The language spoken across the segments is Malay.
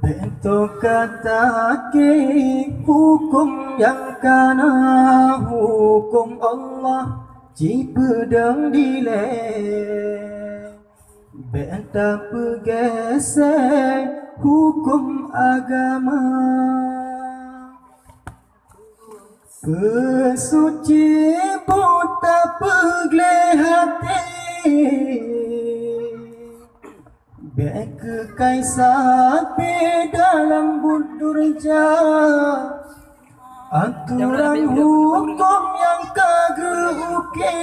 Bentuk kata ke hukum yang kana hukum Allah cipedang dile benta pergeser hukum agama pesuci buta pegle hati Bek kaisar dalam budurja aturan hukum yang kageuke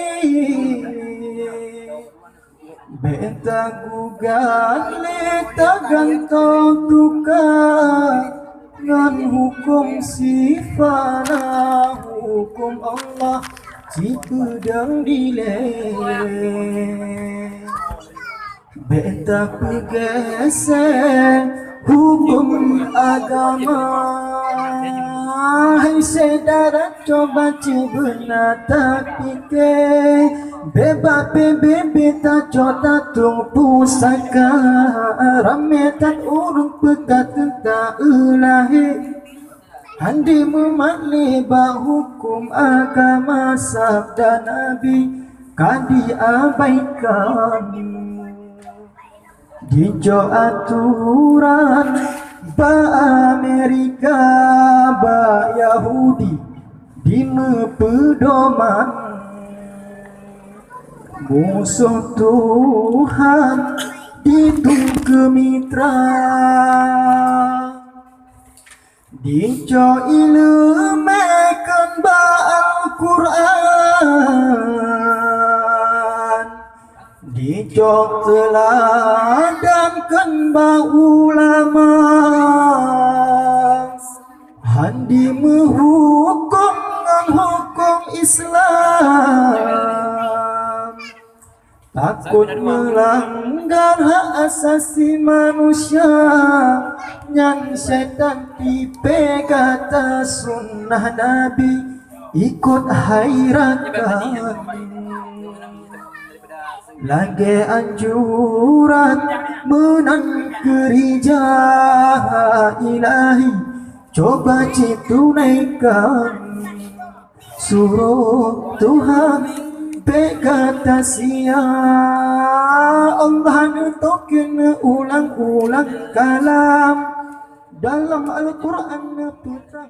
beta gugat leta gantong tuka ngan hukum sifana hukum Allah cipedang dile beta pergeser hukum agama. Hai saudara coba cibena tapi ke beba beta coba tung pusaka rametan urung pekat tentang ilahi handi memakli bah hukum agama sabda Nabi kadi abaikan Dijo aturan ba Amerika ba Yahudi di pedoman musuh Tuhan ditung ke mitra Dijo ilmekan ba Al-Quran Dijo teladankan ba ulama handi menghukum hukum Islam takut melanggar hak asasi manusia yang setan tipe kata sunnah Nabi ikut hairakan lagi anjuran menang kerja ilahi coba tunaikan suruh Tuhan berkata sia Allah nutokin ulang-ulang kalam dalam Al-Quran putra